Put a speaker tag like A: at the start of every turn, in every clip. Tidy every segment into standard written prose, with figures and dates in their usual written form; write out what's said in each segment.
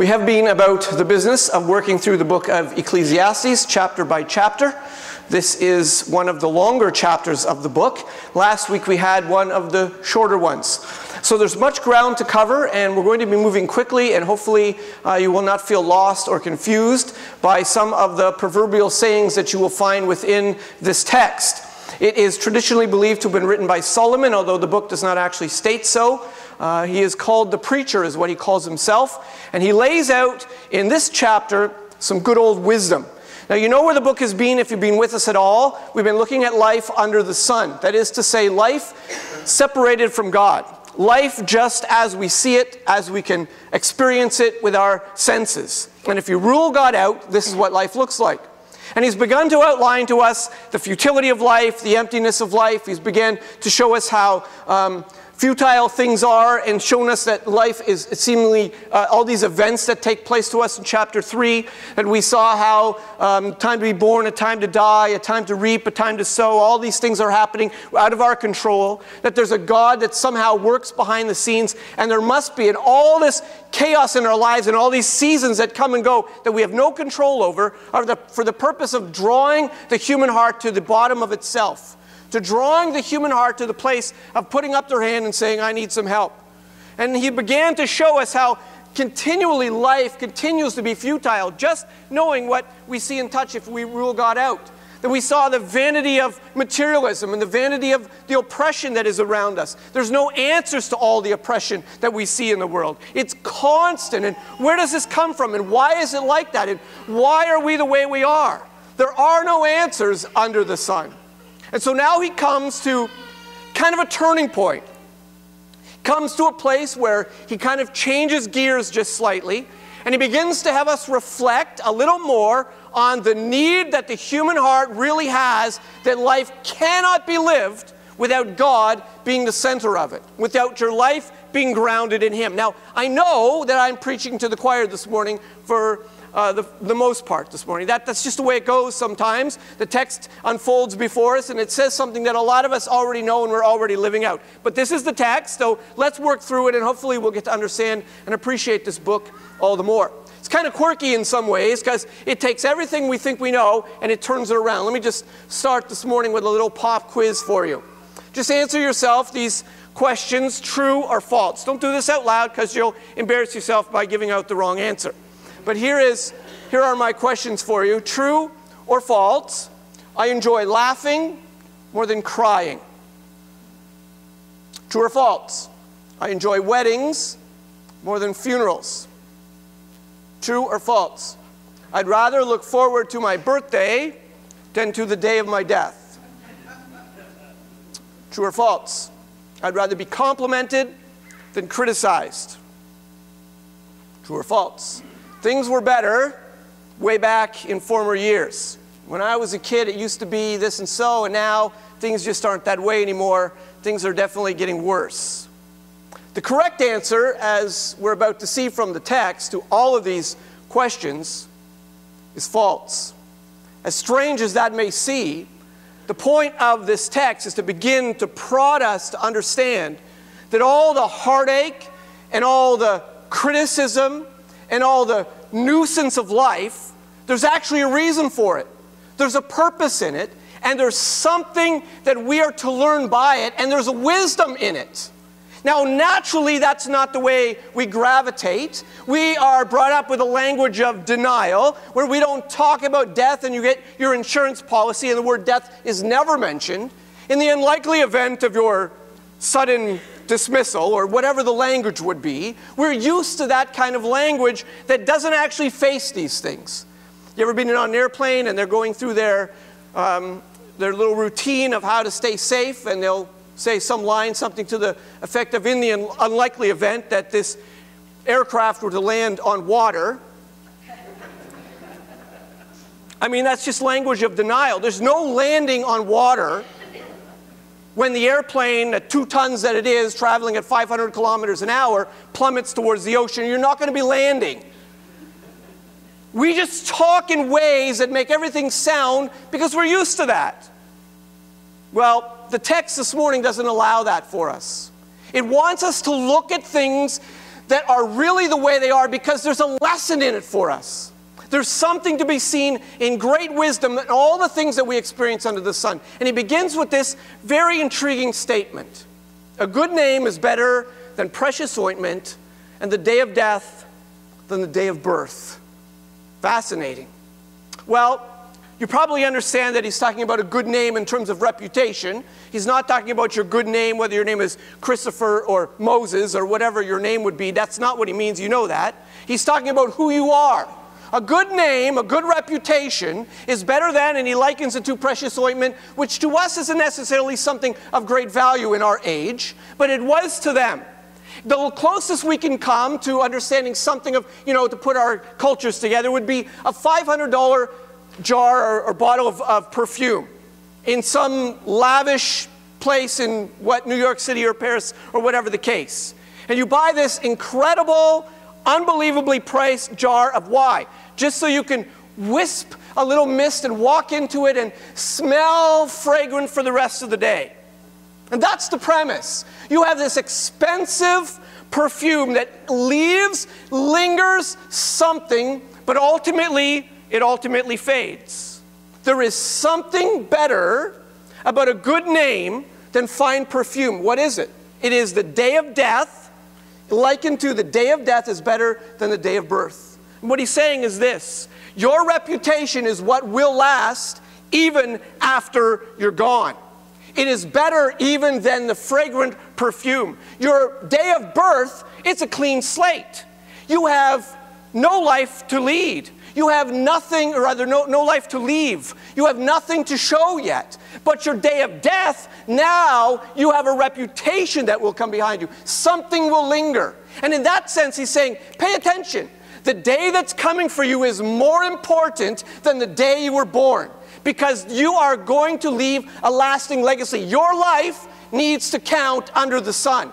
A: We have been about the business of working through the book of Ecclesiastes, chapter by chapter. This is one of the longer chapters of the book. Last week we had one of the shorter ones. So there's much ground to cover, and we're going to be moving quickly, and hopefully you will not feel lost or confused by some of the proverbial sayings that you will find within this text. It is traditionally believed to have been written by Solomon, although the book does not actually state so. He is called the preacher, is what he calls himself. And he lays out in this chapter some good old wisdom. Now, you know where the book has been if you've been with us at all. We've been looking at life under the sun. That is to say, life separated from God. Life just as we see it, as we can experience it with our senses. And if you rule God out, this is what life looks like. And he's begun to outline to us the futility of life, the emptiness of life. He's begun to show us how futile things are, and shown us that life is seemingly all these events that take place to us in chapter 3. And we saw how time to be born, a time to die, a time to reap, a time to sow, all these things are happening out of our control. That there's a God that somehow works behind the scenes, and there must be, in all this chaos in our lives and all these seasons that come and go that we have no control over, are for the purpose of drawing the human heart to the bottom of itself. To drawing the human heart to the place of putting up their hand and saying, I need some help. And he began to show us how continually life continues to be futile, just knowing what we see and touch if we rule God out. That we saw the vanity of materialism and the vanity of the oppression that is around us. There's no answers to all the oppression that we see in the world. It's constant. And where does this come from? And why is it like that? And why are we the way we are? There are no answers under the sun. And so now he comes to kind of a turning point. Comes to a place where he kind of changes gears just slightly, and he begins to have us reflect a little more on the need that the human heart really has, that life cannot be lived without God being the center of it, without your life being grounded in him. Now, I know that I'm preaching to the choir this morning for the most part this morning. That's just the way it goes sometimes. The text unfolds before us, and it says something that a lot of us already know and we're already living out. But this is the text, so let's work through it, and hopefully we'll get to understand and appreciate this book all the more. It's kind of quirky in some ways because it takes everything we think we know and it turns it around. Let me just start this morning with a little pop quiz for you. Just answer yourself these questions, true or false. Don't do this out loud because you'll embarrass yourself by giving out the wrong answer. But here are my questions for you. True or false? I enjoy laughing more than crying. True or false? I enjoy weddings more than funerals. True or false? I'd rather look forward to my birthday than to the day of my death. True or false? I'd rather be complimented than criticized. True or false? Things were better way back in former years. When I was a kid, it used to be this and so, and now things just aren't that way anymore. Things are definitely getting worse. The correct answer, as we're about to see from the text, to all of these questions is false. As strange as that may seem, the point of this text is to begin to prod us to understand that all the heartache and all the criticism and all the nuisance of life, there's actually a reason for it. There's a purpose in it, and there's something that we are to learn by it, and there's a wisdom in it. Now, naturally, that's not the way we gravitate. We are brought up with a language of denial, where we don't talk about death and you get your insurance policy and the word death is never mentioned. In the unlikely event of your sudden dismissal, or whatever the language would be, we're used to that kind of language that doesn't actually face these things. You ever been on an airplane and they're going through their little routine of how to stay safe, and they'll say some line, something to the effect of, in the unlikely event that this aircraft were to land on water. I mean, that's just language of denial. There's no landing on water when the airplane, at 2 tons that it is, traveling at 500 kilometers an hour, plummets towards the ocean. You're not going to be landing. We just talk in ways that make everything sound because we're used to that. Well, the text this morning doesn't allow that for us. It wants us to look at things that are really the way they are because there's a lesson in it for us. There's something to be seen in great wisdom in all the things that we experience under the sun. And he begins with this very intriguing statement. A good name is better than precious ointment, and the day of death than the day of birth. Fascinating. Well, you probably understand that he's talking about a good name in terms of reputation. He's not talking about your good name, whether your name is Christopher or Moses or whatever your name would be. That's not what he means. You know that. He's talking about who you are. A good name, a good reputation is better than, and he likens it to precious ointment, which to us isn't necessarily something of great value in our age, but it was to them. The closest we can come to understanding something of, to put our cultures together would be a $500 jar or bottle of perfume in some lavish place in New York City or Paris or whatever the case. And you buy this incredible, unbelievably priced jar of why? Just so you can wisp a little mist and walk into it and smell fragrant for the rest of the day. And that's the premise. You have this expensive perfume that lingers something, but it ultimately fades. There is something better about a good name than fine perfume. What is it? It is the day of death. Likened to the day of death is better than the day of birth. And what he's saying is this: your reputation is what will last even after you're gone. It is better even than the fragrant perfume. Your day of birth, it's a clean slate. You have no life to lead. You have nothing, or rather no life to leave. You have nothing to show yet. But your day of death, now you have a reputation that will come behind you. Something will linger. And in that sense, he's saying, pay attention. The day that's coming for you is more important than the day you were born, because you are going to leave a lasting legacy. Your life needs to count under the sun.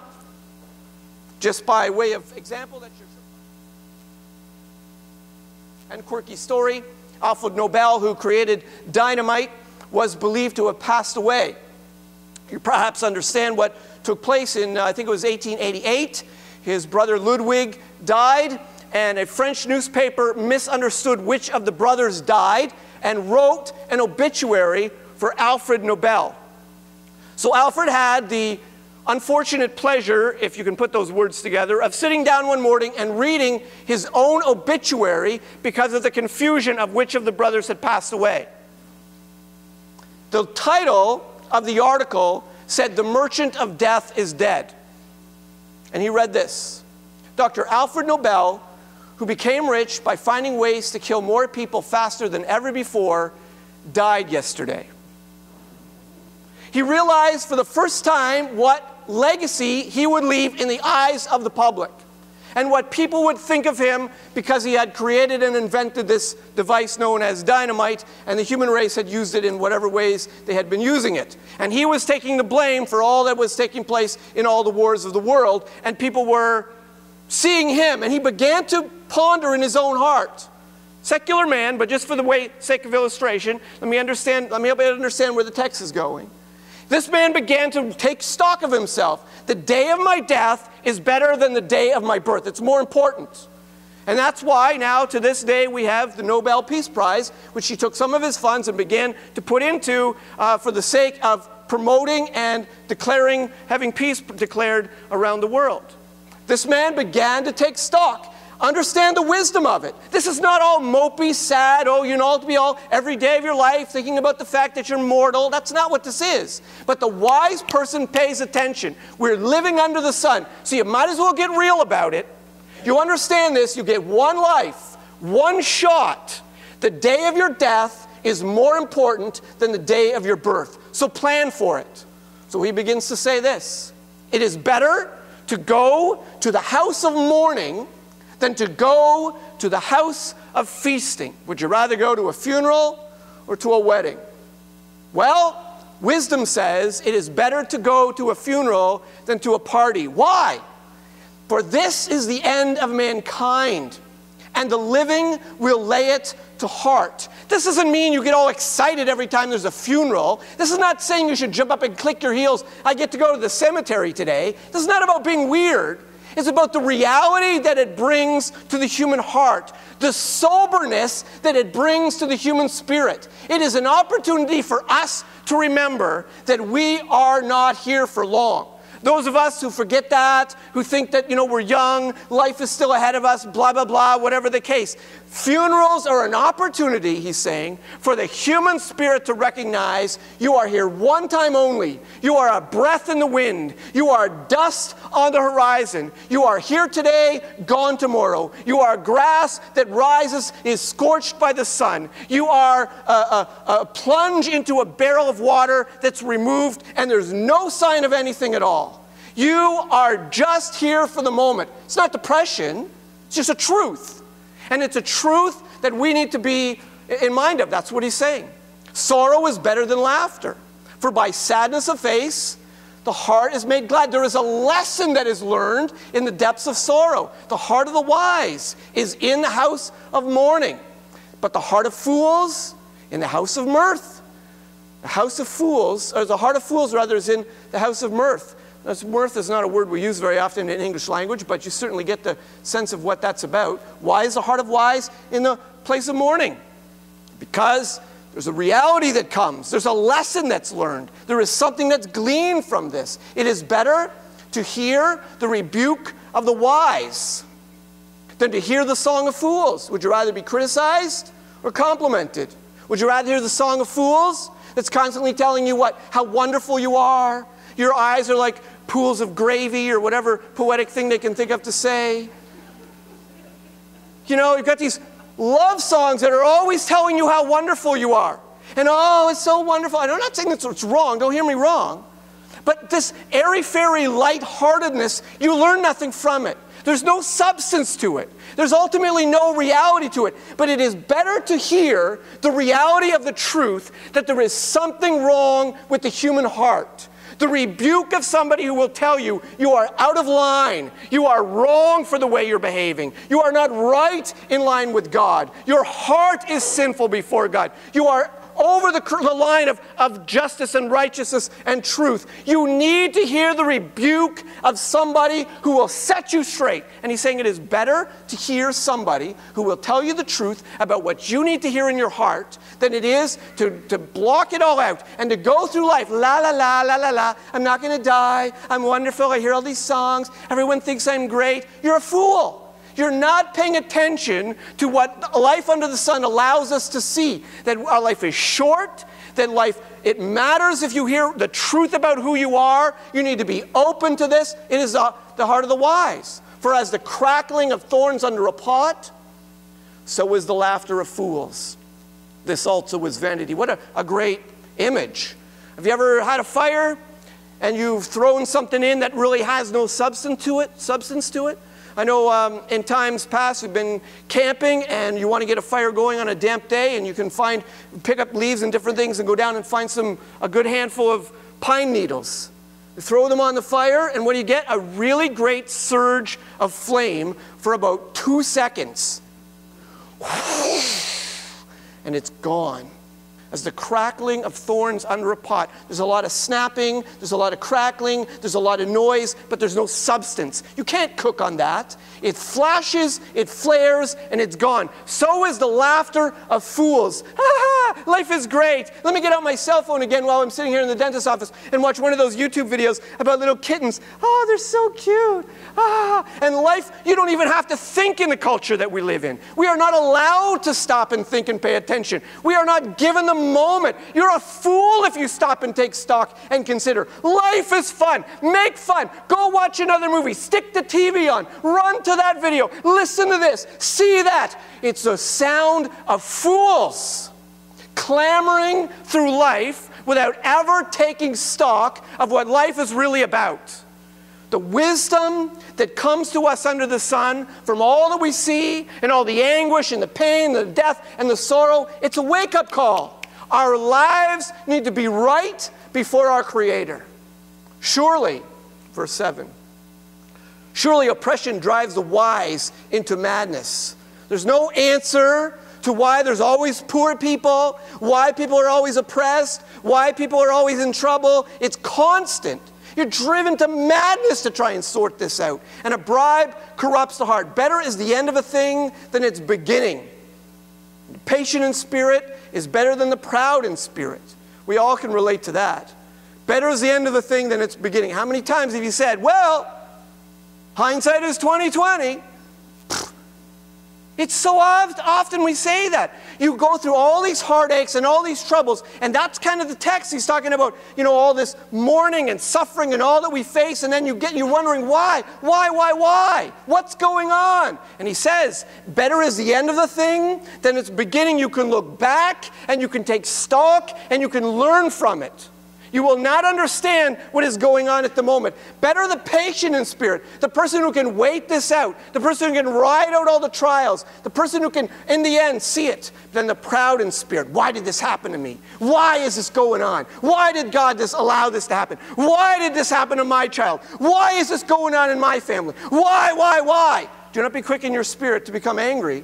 A: Just by way of example, that's your and quirky story. Alfred Nobel, who created dynamite, was believed to have passed away. You perhaps understand what took place in, I think it was 1888. His brother Ludwig died, and a French newspaper misunderstood which of the brothers died and wrote an obituary for Alfred Nobel. So Alfred had the unfortunate pleasure, if you can put those words together, of sitting down one morning and reading his own obituary because of the confusion of which of the brothers had passed away. The title of the article said, "The Merchant of Death is Dead." And he read this: Dr. Alfred Nobel, who became rich by finding ways to kill more people faster than ever before, died yesterday. He realized for the first time what legacy he would leave in the eyes of the public, and what people would think of him because he had created and invented this device known as dynamite, and the human race had used it in whatever ways they had been using it. And he was taking the blame for all that was taking place in all the wars of the world, and people were seeing him, and he began to ponder in his own heart. Secular man, but just for the sake of illustration, let me help you understand where the text is going. This man began to take stock of himself. The day of my death is better than the day of my birth. It's more important. And that's why now, to this day, we have the Nobel Peace Prize, which he took some of his funds and began to put into for the sake of promoting and having peace declared around the world. This man began to take stock. Understand the wisdom of it. This is not all mopey, sad, to be all every day of your life thinking about the fact that you're mortal. That's not what this is. But the wise person pays attention. We're living under the sun, so you might as well get real about it. You understand this, you get one life, one shot. The day of your death is more important than the day of your birth. So plan for it. So he begins to say this: it is better to go to the house of mourning than to go to the house of feasting. Would you rather go to a funeral or to a wedding? Well, wisdom says it is better to go to a funeral than to a party. Why? For this is the end of mankind, and the living will lay it to heart. This doesn't mean you get all excited every time there's a funeral. This is not saying you should jump up and click your heels. I get to go to the cemetery today. This is not about being weird. It's about the reality that it brings to the human heart, the soberness that it brings to the human spirit. It is an opportunity for us to remember that we are not here for long. Those of us who forget that, who think that, we're young, life is still ahead of us, blah, blah, blah, whatever the case. Funerals are an opportunity, he's saying, for the human spirit to recognize you are here one time only. You are a breath in the wind. You are dust on the horizon. You are here today, gone tomorrow. You are grass that rises, is scorched by the sun. You are a plunge into a barrel of water that's removed, and there's no sign of anything at all. You are just here for the moment. It's not depression. It's just a truth. And it's a truth that we need to be in mind of. That's what he's saying. Sorrow is better than laughter. For by sadness of face, the heart is made glad. There is a lesson that is learned in the depths of sorrow. The heart of the wise is in the house of mourning, but the heart of fools in the house of mirth. The house of fools, or the heart of fools rather, is in the house of mirth. Mirth is not a word we use very often in English language, but you certainly get the sense of what that's about. Why is the heart of wise in the place of mourning? Because there's a reality that comes. There's a lesson that's learned. There is something that's gleaned from this. It is better to hear the rebuke of the wise than to hear the song of fools. Would you rather be criticized or complimented? Would you rather hear the song of fools that's constantly telling you what? How wonderful you are. Your eyes are like pools of gravy or whatever poetic thing they can think of to say. You've got these love songs that are always telling you how wonderful you are. And oh, it's so wonderful. And I'm not saying that's wrong. Don't hear me wrong. But this airy-fairy lightheartedness, you learn nothing from it. There's no substance to it. There's ultimately no reality to it. But it is better to hear the reality of the truth that there is something wrong with the human heart. The rebuke of somebody who will tell you, you are out of line. You are wrong for the way you're behaving. You are not right in line with God. Your heart is sinful before God. You are over the line of justice and righteousness and truth. You need to hear the rebuke of somebody who will set you straight. And he's saying it is better to hear somebody who will tell you the truth about what you need to hear in your heart than it is to block it all out and to go through life, la, la, la, la, la, la. I'm not going to die. I'm wonderful. I hear all these songs. Everyone thinks I'm great. You're a fool. You're not paying attention to what life under the sun allows us to see. That our life is short, that life, it matters if you hear the truth about who you are. You need to be open to this. It is the heart of the wise. For as the crackling of thorns under a pot, so is the laughter of fools. This also is vanity. What a great image. Have you ever had a fire and you've thrown something in that really has no substance to it? I know in times past we've been camping and you want to get a fire going on a damp day and you can pick up leaves and different things and go down and find a good handful of pine needles. You throw them on the fire and what do you get? A really great surge of flame for about 2 seconds. And it's gone. As the crackling of thorns under a pot. There's a lot of snapping, there's a lot of crackling, there's a lot of noise, but there's no substance. You can't cook on that. It flashes, it flares, and it's gone. So is the laughter of fools. Ha, life is great. Let me get out my cell phone again while I'm sitting here in the dentist's office and watch one of those YouTube videos about little kittens. Oh, they're so cute. And life, you don't even have to think in the culture that we live in. We are not allowed to stop and think and pay attention. We are not given the moment. You're a fool if you stop and take stock and consider. Life is fun. Make fun. Go watch another movie. Stick the TV on. Run to that video. Listen to this. See that. It's a sound of fools clamoring through life without ever taking stock of what life is really about. The wisdom that comes to us under the sun from all that we see and all the anguish and the pain, the death and the sorrow, it's a wake-up call. Our lives need to be right before our Creator. Surely, verse 7, surely oppression drives the wise into madness. There's no answer to why there's always poor people, why people are always oppressed, why people are always in trouble. It's constant. You're driven to madness to try and sort this out. And a bribe corrupts the heart. Better is the end of a thing than its beginning. The patient in spirit is better than the proud in spirit. We all can relate to that. Better is the end of a thing than its beginning. How many times have you said, well, hindsight is 20/20. It's so often we say that. You go through all these heartaches and all these troubles, and that's kind of the text. He's talking about, all this mourning and suffering and all that we face, and then you're wondering why? Why? What's going on? And he says, better is the end of the thing than its beginning. You can look back, and you can take stock, and you can learn from it. You will not understand what is going on at the moment. Better the patient in spirit, the person who can wait this out, the person who can ride out all the trials, the person who can, in the end, see it, than the proud in spirit. Why did this happen to me? Why is this going on? Why did God allow this to happen? Why did this happen to my child? Why is this going on in my family? Why? Do not be quick in your spirit to become angry,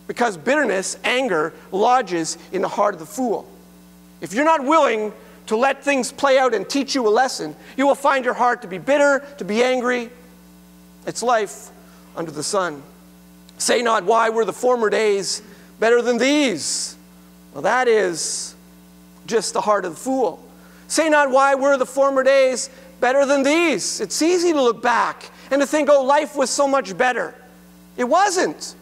A: because bitterness, anger, lodges in the heart of the fool. If you're not willing to let things play out and teach you a lesson, you will find your heart to be bitter, to be angry. It's life under the sun. Say not, why were the former days better than these? Well, that is just the heart of the fool. Say not, why were the former days better than these? It's easy to look back and to think, oh, life was so much better. It wasn't.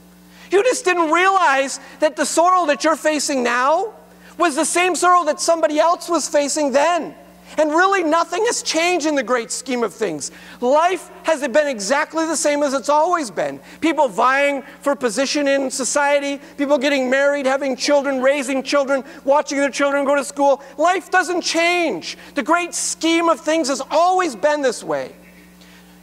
A: You just didn't realize that the sorrow that you're facing now was the same sorrow that somebody else was facing then. And really nothing has changed in the great scheme of things. Life has been exactly the same as it's always been. People vying for position in society, people getting married, having children, raising children, watching their children go to school. Life doesn't change. The great scheme of things has always been this way.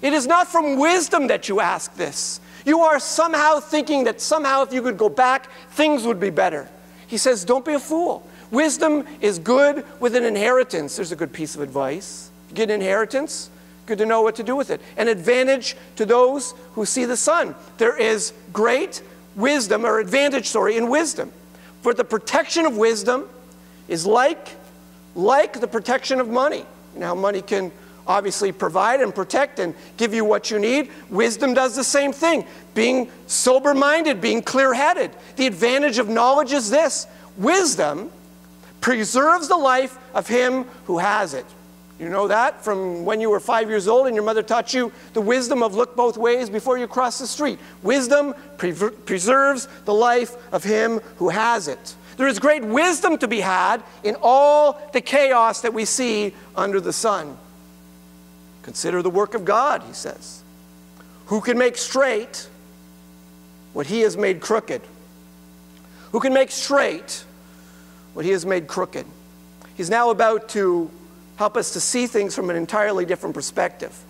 A: It is not from wisdom that you ask this. You are somehow thinking that somehow if you could go back, things would be better. He says, don't be a fool. Wisdom is good with an inheritance. There's a good piece of advice. You get an inheritance, good to know what to do with it. An advantage to those who see the sun. There is great wisdom, or advantage, in wisdom. For the protection of wisdom is like the protection of money. Now, money can obviously provide and protect and give you what you need. Wisdom does the same thing. Being sober-minded, being clear-headed. The advantage of knowledge is this. Wisdom preserves the life of him who has it. You know that from when you were 5 years old and your mother taught you the wisdom of look both ways before you cross the street. Wisdom preserves the life of him who has it. There is great wisdom to be had in all the chaos that we see under the sun. Consider the work of God, he says. Who can make straight what he has made crooked? Who can make straight what he has made crooked? He's now about to help us to see things from an entirely different perspective.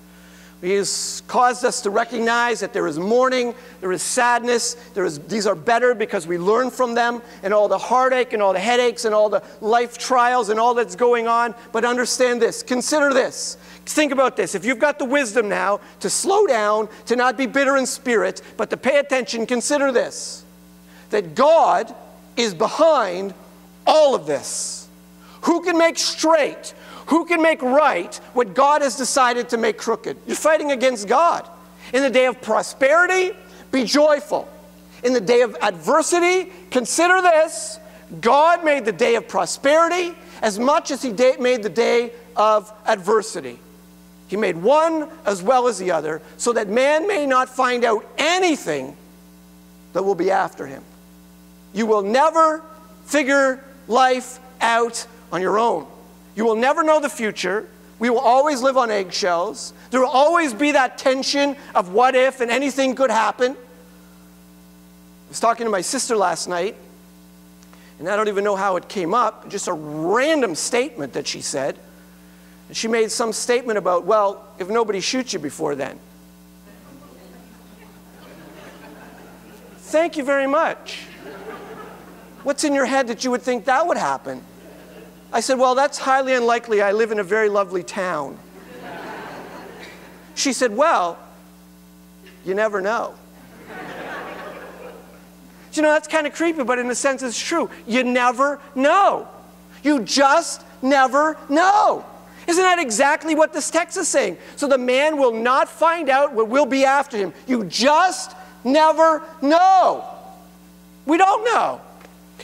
A: He has caused us to recognize that there is mourning, there is sadness, these are better because we learn from them, and all the heartache and all the headaches and all the life trials and all that's going on. But understand this, consider this. Think about this. If you've got the wisdom now to slow down, to not be bitter in spirit, but to pay attention, consider this. That God is behind all of this. Who can make straight? Who can make right what God has decided to make crooked? You're fighting against God. In the day of prosperity, be joyful. In the day of adversity, consider this. God made the day of prosperity as much as he made the day of adversity. He made one as well as the other so that man may not find out anything that will be after him. You will never figure life out on your own. You will never know the future. We will always live on eggshells. There will always be that tension of what if and anything could happen. I was talking to my sister last night, and I don't even know how it came up, just a random statement that she said. And she made some statement about, well, if nobody shoots you before then. Thank you very much. What's in your head that you would think that would happen? I said, well, that's highly unlikely. I live in a very lovely town. She said, well, you never know. You know, that's kind of creepy, but in a sense it's true. You never know. You just never know. Isn't that exactly what this text is saying? So the man will not find out what will be after him. You just never know. We don't know.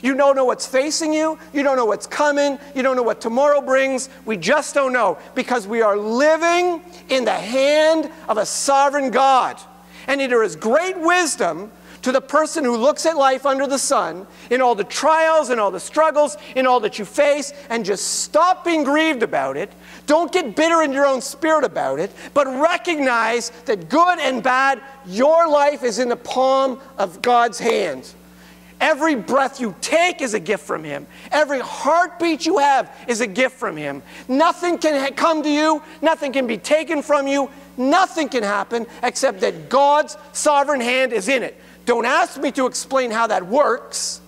A: You don't know what's facing you. You don't know what's coming. You don't know what tomorrow brings. We just don't know, because we are living in the hand of a sovereign God. And there is great wisdom to the person who looks at life under the sun, in all the trials and all the struggles, in all that you face, and just stop being grieved about it. Don't get bitter in your own spirit about it, but recognize that good and bad, your life is in the palm of God's hand. Every breath you take is a gift from Him. Every heartbeat you have is a gift from Him. Nothing can come to you. Nothing can be taken from you. Nothing can happen except that God's sovereign hand is in it. Don't ask me to explain how that works.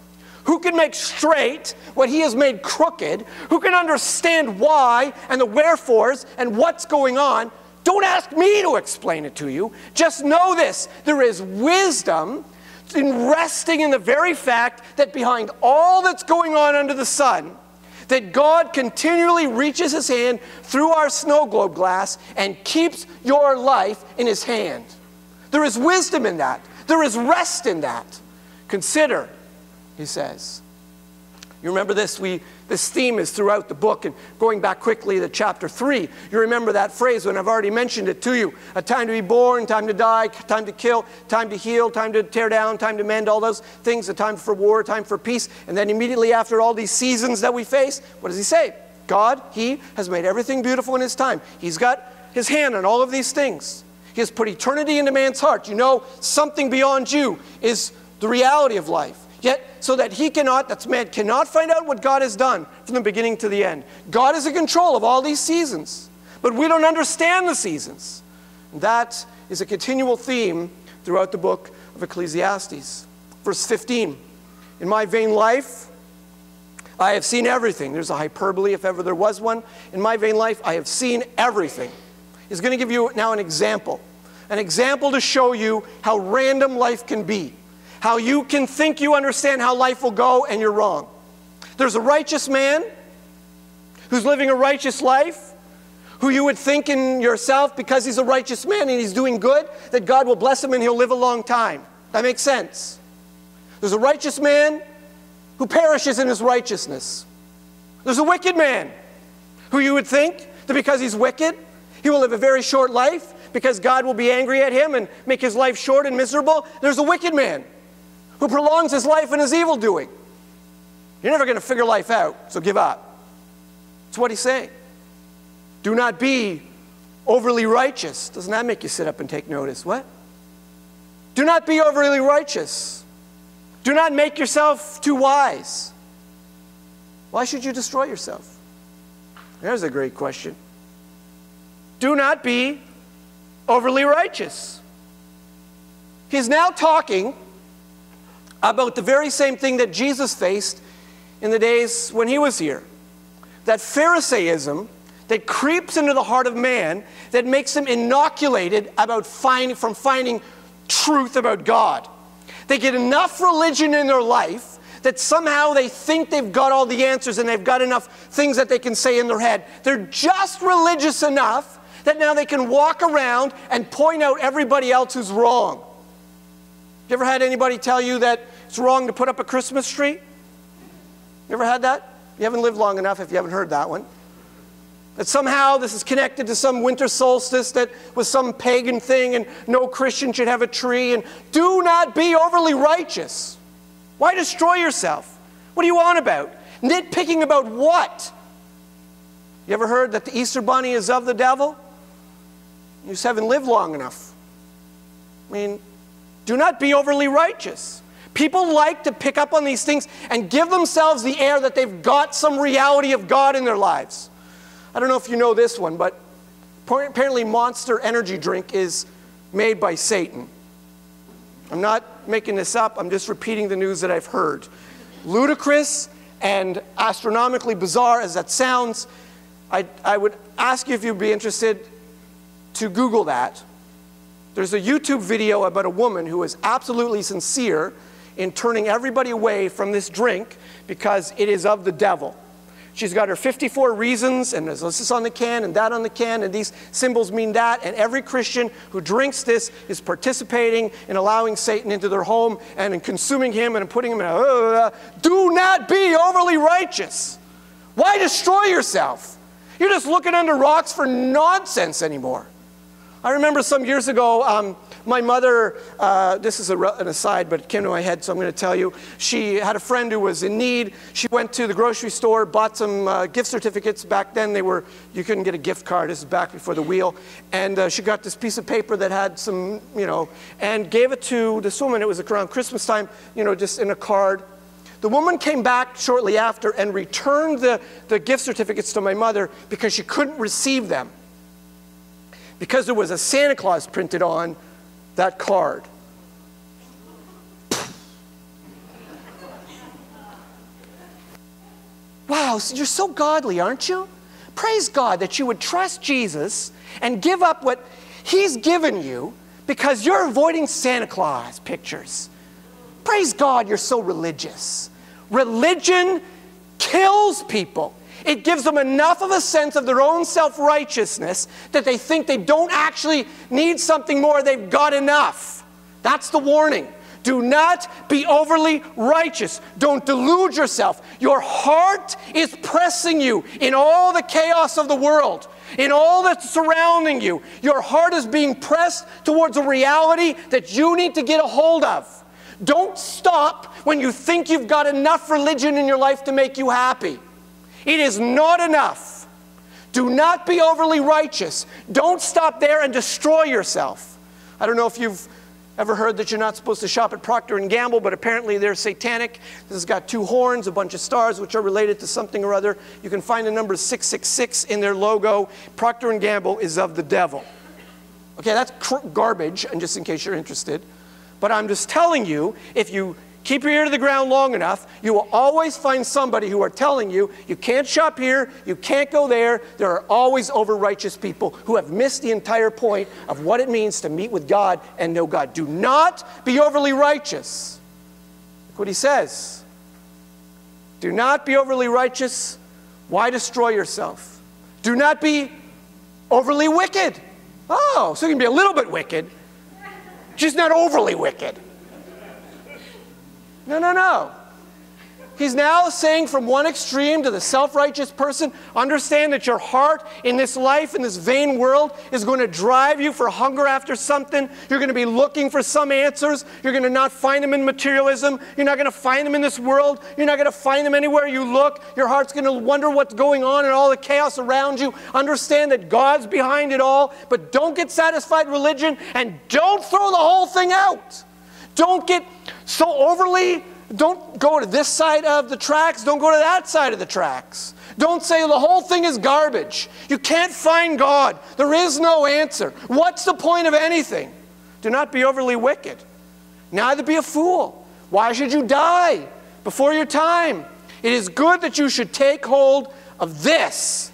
A: Who can make straight what He has made crooked? Who can understand why and the wherefores and what's going on? Don't ask me to explain it to you. Just know this. There is wisdom in resting in the very fact that behind all that's going on under the sun, that God continually reaches His hand through our snow globe glass and keeps your life in His hand. There is wisdom in that. There is rest in that. Consider, he says. You remember this? This theme is throughout the book, and going back quickly to chapter 3, you remember that phrase when I've already mentioned it to you. A time to be born, time to die, time to kill, time to heal, time to tear down, time to mend, all those things, a time for war, time for peace. And then immediately after all these seasons that we face, what does he say? God, He has made everything beautiful in His time. He's got His hand on all of these things. He has put eternity into man's heart. You know, something beyond you is the reality of life. Yet, so that man cannot find out what God has done from the beginning to the end. God is in control of all these seasons, but we don't understand the seasons. And that is a continual theme throughout the book of Ecclesiastes. Verse 15, in my vain life, I have seen everything. There's a hyperbole if ever there was one. In my vain life, I have seen everything. He's going to give you now an example to show you how random life can be. How you can think you understand how life will go, and you're wrong. There's a righteous man who's living a righteous life, who you would think in yourself, because he's a righteous man and he's doing good, that God will bless him and he'll live a long time. That makes sense. There's a righteous man who perishes in his righteousness. There's a wicked man who you would think that because he's wicked, he will live a very short life because God will be angry at him and make his life short and miserable. There's a wicked man who prolongs his life in his evil doing. You're never going to figure life out, so give up. That's what he's saying. Do not be overly righteous. Doesn't that make you sit up and take notice? What? Do not be overly righteous. Do not make yourself too wise. Why should you destroy yourself? There's a great question. Do not be overly righteous. He's now talking about the very same thing that Jesus faced in the days when He was here. That Pharisaism that creeps into the heart of man, that makes him inoculated from finding truth about God. They get enough religion in their life that somehow they think they've got all the answers and they've got enough things that they can say in their head. They're just religious enough that now they can walk around and point out everybody else who's wrong. You ever had anybody tell you that it's wrong to put up a Christmas tree? You ever had that? You haven't lived long enough if you haven't heard that one. That somehow this is connected to some winter solstice that was some pagan thing and no Christian should have a tree. And do not be overly righteous. Why destroy yourself? What are you on about? Nitpicking about what? You ever heard that the Easter bunny is of the devil? You just haven't lived long enough. I mean, do not be overly righteous. People like to pick up on these things and give themselves the air that they've got some reality of God in their lives. I don't know if you know this one, but apparently Monster energy drink is made by Satan. I'm not making this up. I'm just repeating the news that I've heard. Ludicrous and astronomically bizarre as that sounds, I would ask you if you'd be interested to Google that. There's a YouTube video about a woman who is absolutely sincere in turning everybody away from this drink because it is of the devil. She's got her 54 reasons, and there's this on the can and that on the can, and these symbols mean that. And every Christian who drinks this is participating in allowing Satan into their home and in consuming him and putting him in a... Do not be overly righteous. Why destroy yourself? You're just looking under rocks for nonsense anymore. I remember some years ago, my mother, this is an aside, but it came to my head, so I'm going to tell you. She had a friend who was in need. She went to the grocery store, bought some gift certificates. Back then, you couldn't get a gift card. This is back before the wheel. And she got this piece of paper that had some, and gave it to this woman. It was around Christmas time, just in a card. The woman came back shortly after and returned the gift certificates to my mother because she couldn't receive them, because there was a Santa Claus printed on that card. Wow, you're so godly, aren't you? Praise God that you would trust Jesus and give up what He's given you because you're avoiding Santa Claus pictures. Praise God you're so religious. Religion kills people. It gives them enough of a sense of their own self-righteousness that they think they don't actually need something more. They've got enough. That's the warning. Do not be overly righteous. Don't delude yourself. Your heart is pressing you in all the chaos of the world, in all that's surrounding you. Your heart is being pressed towards a reality that you need to get a hold of. Don't stop when you think you've got enough religion in your life to make you happy. It is not enough. Do not be overly righteous. Don't stop there and destroy yourself. I don't know if you've ever heard that you're not supposed to shop at Procter & Gamble, but apparently they're satanic. This has got 2 horns, a bunch of stars, which are related to something or other. You can find the number 666 in their logo. Procter & Gamble is of the devil. Okay, that's garbage, and just in case you're interested. But I'm just telling you, if you keep your ear to the ground long enough, you will always find somebody who are telling you, you can't shop here, you can't go there. There are always over-righteous people who have missed the entire point of what it means to meet with God and know God. Do not be overly righteous. Look what he says. Do not be overly righteous. Why destroy yourself? Do not be overly wicked. Oh, so you can be a little bit wicked, just not overly wicked. No. He's now saying from one extreme to the self-righteous person, understand that your heart in this life, in this vain world, is going to drive you for hunger after something. You're going to be looking for some answers. You're going to not find them in materialism. You're not going to find them in this world. You're not going to find them anywhere you look. Your heart's going to wonder what's going on and all the chaos around you. Understand that God's behind it all, but don't get satisfied with religion, and don't throw the whole thing out. Don't get so overly, don't go to this side of the tracks, don't go to that side of the tracks. Don't say the whole thing is garbage. You can't find God. There is no answer. What's the point of anything? Do not be overly wicked. Neither be a fool. Why should you die before your time? It is good that you should take hold of this,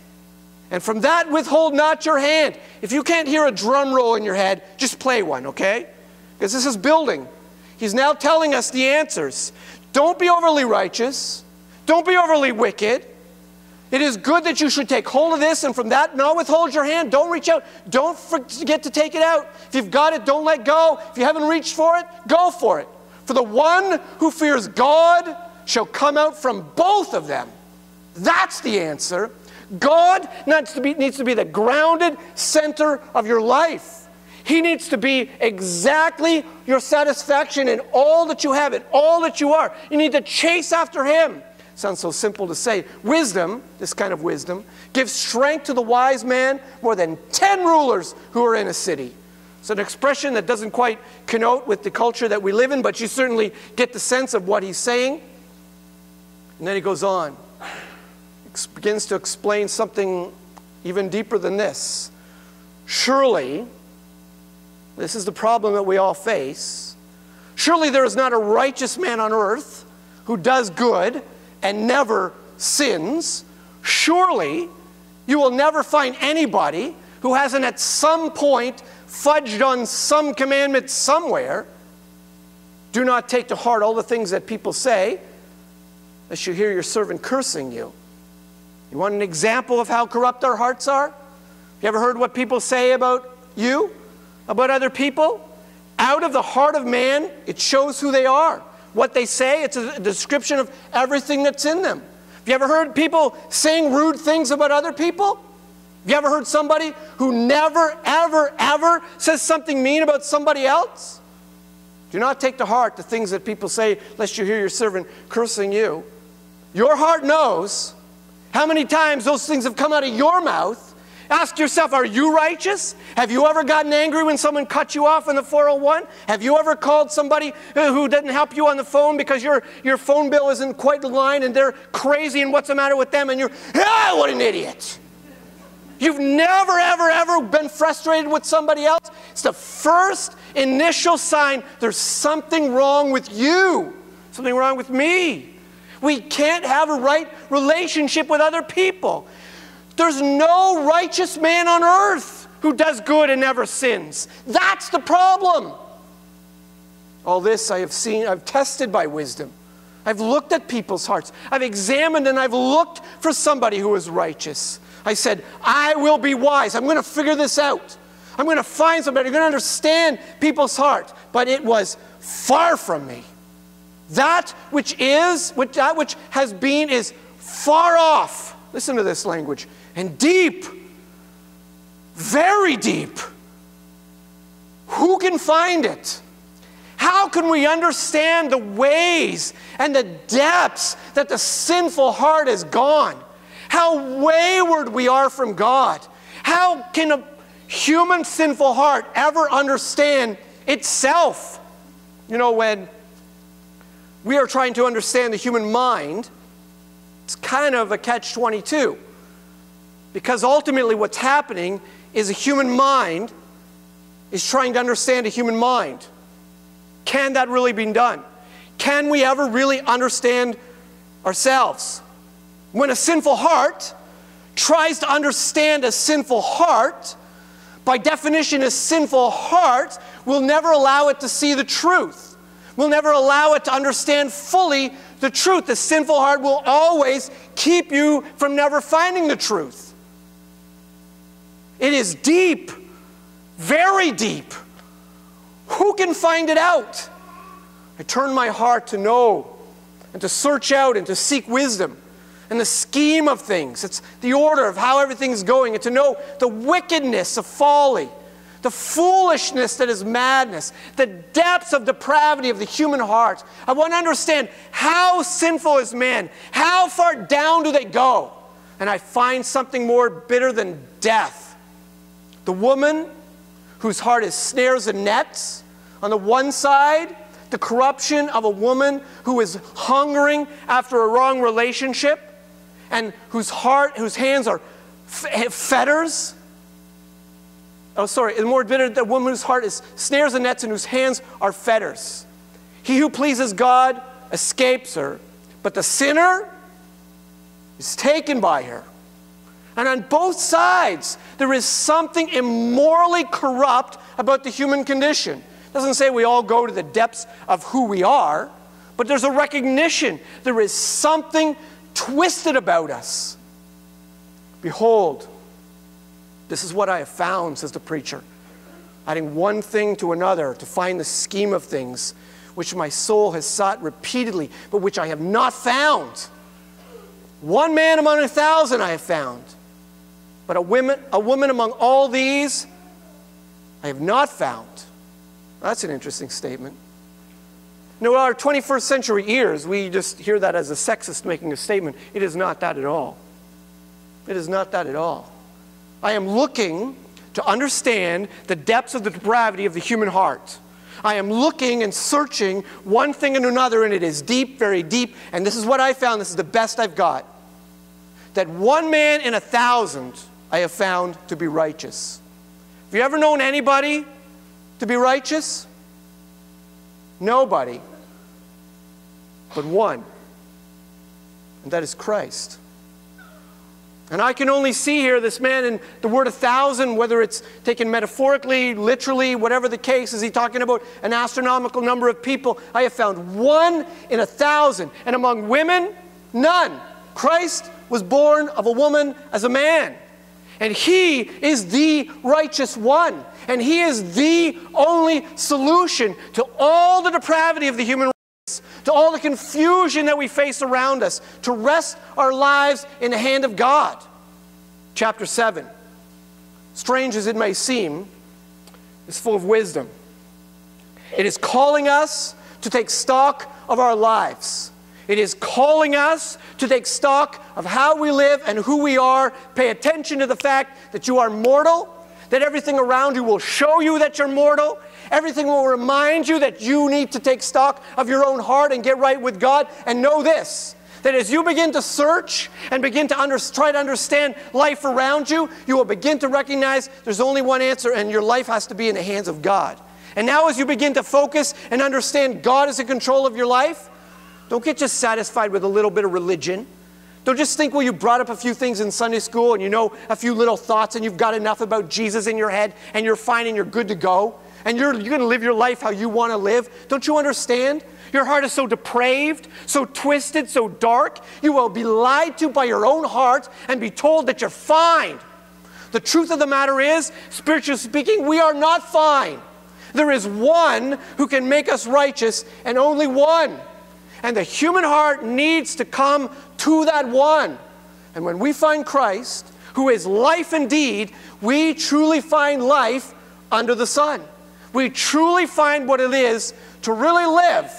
A: and from that withhold not your hand. If you can't hear a drum roll in your head, just play one, okay? Because this is building. He's now telling us the answers. Don't be overly righteous. Don't be overly wicked. It is good that you should take hold of this, and from that, not withhold your hand. Don't reach out. Don't forget to take it out. If you've got it, don't let go. If you haven't reached for it, go for it. For the one who fears God shall come out from both of them. That's the answer. God needs to be the grounded center of your life. He needs to be exactly your satisfaction in all that you have, in all that you are. You need to chase after Him. Sounds so simple to say. Wisdom, this kind of wisdom, gives strength to the wise man more than 10 rulers who are in a city. It's an expression that doesn't quite connote with the culture that we live in, but you certainly get the sense of what he's saying. And then he goes on. He begins to explain something even deeper than this. Surely, this is the problem that we all face. Surely there is not a righteous man on earth who does good and never sins. Surely you will never find anybody who hasn't at some point fudged on some commandment somewhere. Do not take to heart all the things that people say, lest you hear your servant cursing you. You want an example of how corrupt our hearts are? You ever heard what people say about you? About other people? Out of the heart of man, it shows who they are. What they say, it's a description of everything that's in them. Have you ever heard people saying rude things about other people? Have you ever heard somebody who never, ever, ever says something mean about somebody else? Do not take to heart the things that people say, lest you hear your servant cursing you. Your heart knows how many times those things have come out of your mouth. Ask yourself, are you righteous? Have you ever gotten angry when someone cut you off on the 401? Have you ever called somebody who didn't help you on the phone because your phone bill isn't quite in line and they're crazy and what's the matter with them and you're, what an idiot. You've never, ever, ever been frustrated with somebody else? It's the first initial sign there's something wrong with you, something wrong with me. We can't have a right relationship with other people. There's no righteous man on earth who does good and never sins. That's the problem. All this I have seen, I've tested by wisdom. I've looked at people's hearts. I've examined and I've looked for somebody who is righteous. I said, I will be wise. I'm going to figure this out. I'm going to find somebody. I'm going to understand people's heart. But it was far from me. That which has been is far off. Listen to this language. And deep, very deep. Who can find it? How can we understand the ways and the depths that the sinful heart has gone? How wayward we are from God. How can a human sinful heart ever understand itself? You know, when we are trying to understand the human mind, it's kind of a catch-22. Because ultimately what's happening is a human mind is trying to understand a human mind. Can that really be done? Can we ever really understand ourselves? When a sinful heart tries to understand a sinful heart, by definition a sinful heart will never allow it to see the truth. Will never allow it to understand fully the truth. The sinful heart will always keep you from never finding the truth. It is deep, very deep. Who can find it out? I turn my heart to know and to search out and to seek wisdom and the scheme of things. It's the order of how everything's going and to know the wickedness of folly, the foolishness that is madness, the depths of depravity of the human heart. I want to understand how sinful is man, how far down do they go? And I find something more bitter than death. The woman whose heart is snares and nets, on the one side, the corruption of a woman who is hungering after a wrong relationship and whose hands are fetters. Oh, sorry, more bitter, the woman whose heart is snares and nets and whose hands are fetters. He who pleases God escapes her, but the sinner is taken by her. And on both sides, there is something immorally corrupt about the human condition. It doesn't say we all go to the depths of who we are, but there's a recognition there is something twisted about us. Behold, this is what I have found, says the preacher, adding one thing to another to find the scheme of things, which my soul has sought repeatedly, but which I have not found. One man among 1,000 I have found. But a woman among all these I have not found. That's an interesting statement. You know, in our 21st century ears, we just hear that as a sexist making a statement. It is not that at all. It is not that at all. I am looking to understand the depths of the depravity of the human heart. I am looking and searching one thing and another, and it is deep, very deep. And this is what I found. This is the best I've got. That one man in 1,000 I have found to be righteous. Have you ever known anybody to be righteous? Nobody. But one. And that is Christ. And I can only see here this man in the word 1,000, whether it's taken metaphorically, literally, whatever the case. Is he talking about an astronomical number of people? I have found one in 1,000. And among women, none. Christ was born of a woman as a man. And he is the righteous one. And he is the only solution to all the depravity of the human race, to all the confusion that we face around us, to rest our lives in the hand of God. Chapter 7, strange as it may seem, is full of wisdom. It is calling us to take stock of our lives. It is calling us to take stock of how we live and who we are. Pay attention to the fact that you are mortal, that everything around you will show you that you're mortal. Everything will remind you that you need to take stock of your own heart and get right with God. And know this, that as you begin to search and begin to try to understand life around you, you will begin to recognize there's only one answer, and your life has to be in the hands of God. And now as you begin to focus and understand God is in control of your life, don't get just satisfied with a little bit of religion. Don't just think, well, you brought up a few things in Sunday school and you know a few little thoughts and you've got enough about Jesus in your head and you're fine and you're good to go. And you're going to live your life how you want to live. Don't you understand? Your heart is so depraved, so twisted, so dark. You will be lied to by your own heart and be told that you're fine. The truth of the matter is, spiritually speaking, we are not fine. There is one who can make us righteous, and only one. And the human heart needs to come to that one. And when we find Christ, who is life indeed, we truly find life under the sun. We truly find what it is to really live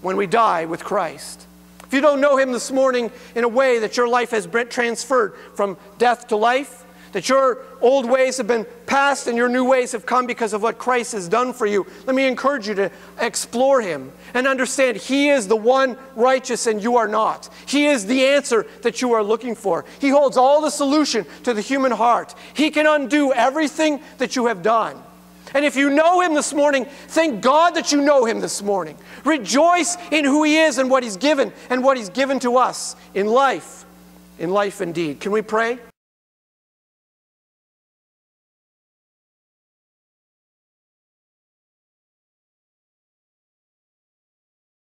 A: when we die with Christ. If you don't know him this morning in a way that your life has been transferred from death to life, that your old ways have been passed and your new ways have come because of what Christ has done for you, let me encourage you to explore him and understand he is the one righteous and you are not. He is the answer that you are looking for. He holds all the solution to the human heart. He can undo everything that you have done. And if you know him this morning, thank God that you know him this morning. Rejoice in who he is and what he's given to us in life indeed. Can we pray?